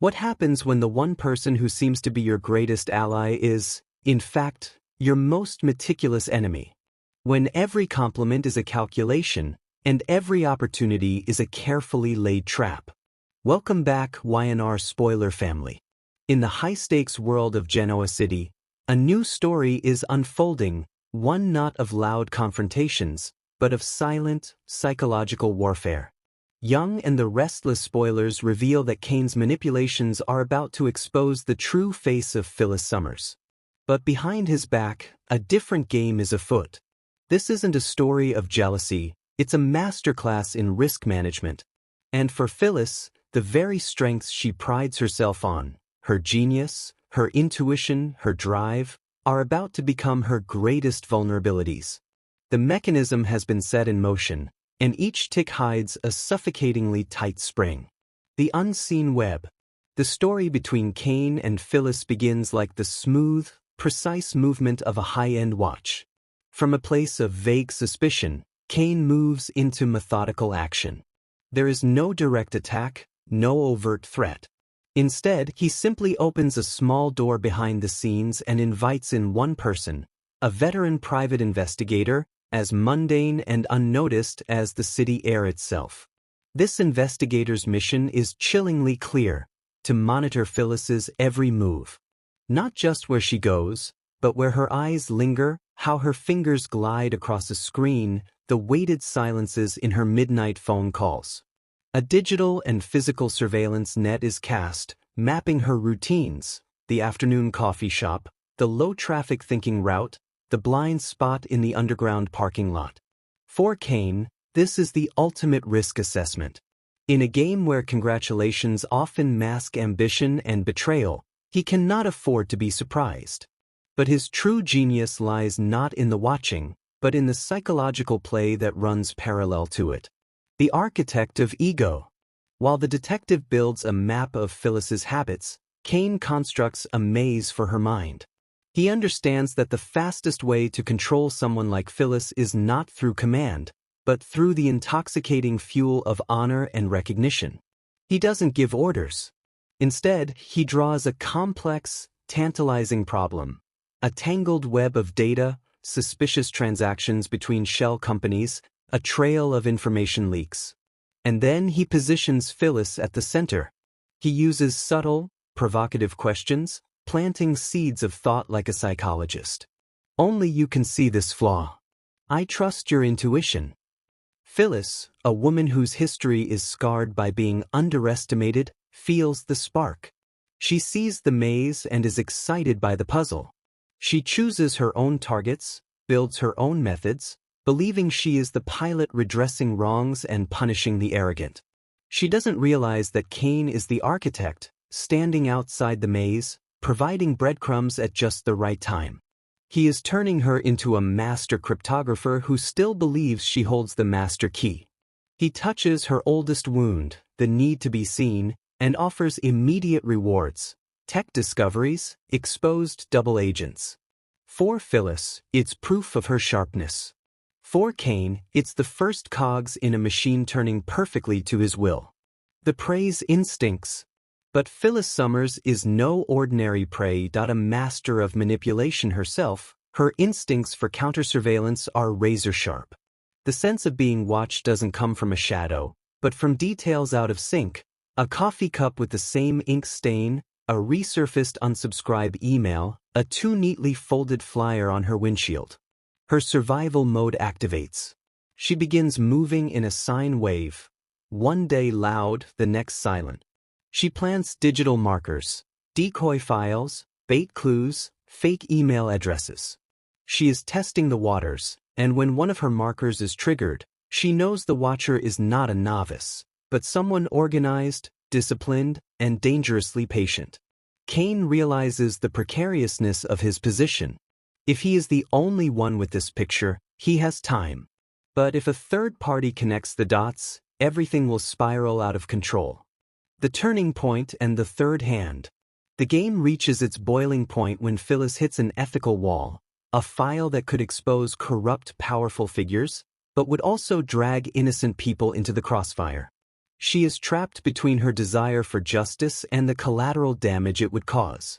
What happens when the one person who seems to be your greatest ally is, in fact, your most meticulous enemy? When every compliment is a calculation, and every opportunity is a carefully laid trap. Welcome back, YNR spoiler family. In the high-stakes world of Genoa City, a new story is unfolding, one not of loud confrontations, but of silent, psychological warfare. Young and the Restless spoilers reveal that Kane's manipulations are about to expose the true face of Phyllis Summers. But behind his back, a different game is afoot. This isn't a story of jealousy, it's a masterclass in risk management. And for Phyllis, the very strengths she prides herself on, her genius, her intuition, her drive, are about to become her greatest vulnerabilities. The mechanism has been set in motion, and each tick hides a suffocatingly tight spring. The unseen web. The story between Kane and Phyllis begins like the smooth, precise movement of a high-end watch. From a place of vague suspicion, Kane moves into methodical action. There is no direct attack, no overt threat. Instead, he simply opens a small door behind the scenes and invites in one person, a veteran private investigator, as mundane and unnoticed as the city air itself. This investigator's mission is chillingly clear: to monitor Phyllis's every move. Not just where she goes, but where her eyes linger, how her fingers glide across a screen, the weighted silences in her midnight phone calls. A digital and physical surveillance net is cast, mapping her routines: the afternoon coffee shop, the low-traffic thinking route, the blind spot in the underground parking lot. For Kane, this is the ultimate risk assessment. In a game where congratulations often mask ambition and betrayal, he cannot afford to be surprised. But his true genius lies not in the watching, but in the psychological play that runs parallel to it. The architect of ego. While the detective builds a map of Phyllis's habits, Kane constructs a maze for her mind. He understands that the fastest way to control someone like Phyllis is not through command, but through the intoxicating fuel of honor and recognition. He doesn't give orders. Instead, he draws a complex, tantalizing problem. A tangled web of data, suspicious transactions between shell companies, a trail of information leaks. And then he positions Phyllis at the center. He uses subtle, provocative questions, planting seeds of thought like a psychologist. Only you can see this flaw. I trust your intuition. Phyllis, a woman whose history is scarred by being underestimated, feels the spark. She sees the maze and is excited by the puzzle. She chooses her own targets, builds her own methods, believing she is the pilot redressing wrongs and punishing the arrogant. She doesn't realize that Kane is the architect, standing outside the maze, providing breadcrumbs at just the right time. He is turning her into a master cryptographer who still believes she holds the master key. He touches her oldest wound, the need to be seen, and offers immediate rewards: tech discoveries, exposed double agents. For Phyllis, it's proof of her sharpness. For Kane, it's the first cogs in a machine turning perfectly to his will. The prey's instincts. But Phyllis Summers is no ordinary prey. A master of manipulation herself, her instincts for counter-surveillance are razor-sharp. The sense of being watched doesn't come from a shadow, but from details out of sync: a coffee cup with the same ink stain, a resurfaced unsubscribe email, a too neatly folded flyer on her windshield. Her survival mode activates. She begins moving in a sine wave. One day loud, the next silent. She plants digital markers, decoy files, bait clues, fake email addresses. She is testing the waters, and when one of her markers is triggered, she knows the watcher is not a novice, but someone organized, disciplined, and dangerously patient. Kane realizes the precariousness of his position. If he is the only one with this picture, he has time. But if a third party connects the dots, everything will spiral out of control. The turning point and the third hand. The game reaches its boiling point when Phyllis hits an ethical wall, a file that could expose corrupt, powerful figures, but would also drag innocent people into the crossfire. She is trapped between her desire for justice and the collateral damage it would cause.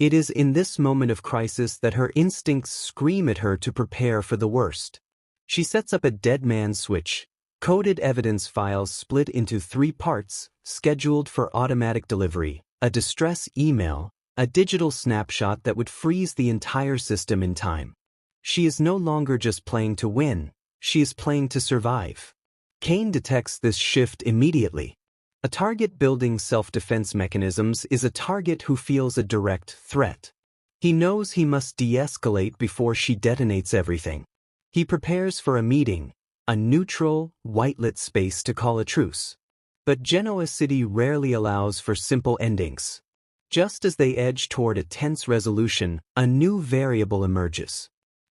It is in this moment of crisis that her instincts scream at her to prepare for the worst. She sets up a dead man switch, coded evidence files split into 3 parts, scheduled for automatic delivery, a distress email, a digital snapshot that would freeze the entire system in time. She is no longer just playing to win, she is playing to survive. Kane detects this shift immediately. A target building self-defense mechanisms is a target who feels a direct threat. He knows he must de-escalate before she detonates everything. He prepares for a meeting, a neutral, white-lit space to call a truce. But Genoa City rarely allows for simple endings. Just as they edge toward a tense resolution, a new variable emerges.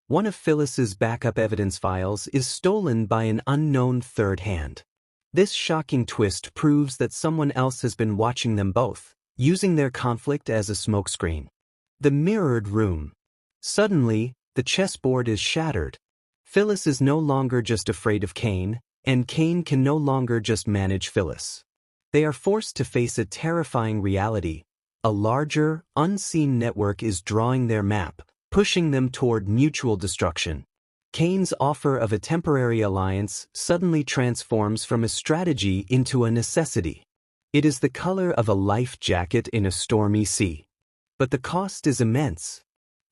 One of Phyllis's backup evidence files is stolen by an unknown third hand. This shocking twist proves that someone else has been watching them both, using their conflict as a smokescreen. The mirrored room. Suddenly, the chessboard is shattered. Phyllis is no longer just afraid of Kane, and Kane can no longer just manage Phyllis. They are forced to face a terrifying reality. A larger, unseen network is drawing their map, pushing them toward mutual destruction. Kane's offer of a temporary alliance suddenly transforms from a strategy into a necessity. It is the color of a life jacket in a stormy sea. But the cost is immense.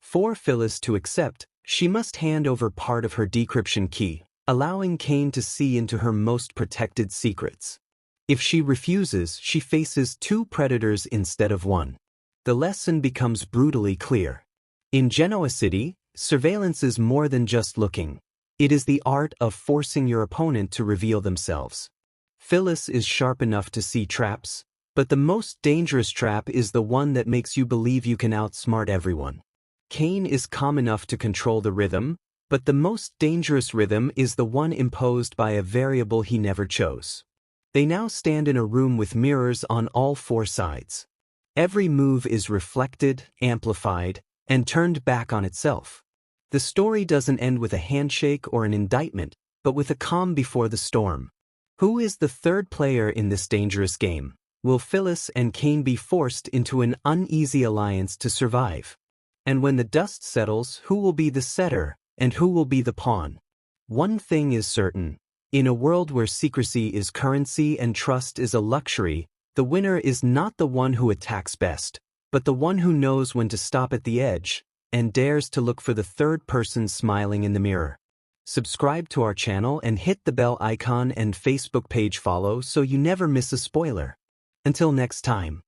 For Phyllis to accept, she must hand over part of her decryption key, allowing Kane to see into her most protected secrets. If she refuses, she faces 2 predators instead of 1. The lesson becomes brutally clear. In Genoa City, surveillance is more than just looking. It is the art of forcing your opponent to reveal themselves. Phyllis is sharp enough to see traps, but the most dangerous trap is the one that makes you believe you can outsmart everyone. Kane is calm enough to control the rhythm, but the most dangerous rhythm is the one imposed by a variable he never chose. They now stand in a room with mirrors on all 4 sides. Every move is reflected, amplified, and turned back on itself. The story doesn't end with a handshake or an indictment, but with a calm before the storm. Who is the third player in this dangerous game? Will Phyllis and Kane be forced into an uneasy alliance to survive? And when the dust settles, who will be the setter, and who will be the pawn? One thing is certain. In a world where secrecy is currency and trust is a luxury, the winner is not the one who attacks best, but the one who knows when to stop at the edge, and dares to look for the third person smiling in the mirror. Subscribe to our channel and hit the bell icon and Facebook page follow so you never miss a spoiler. Until next time.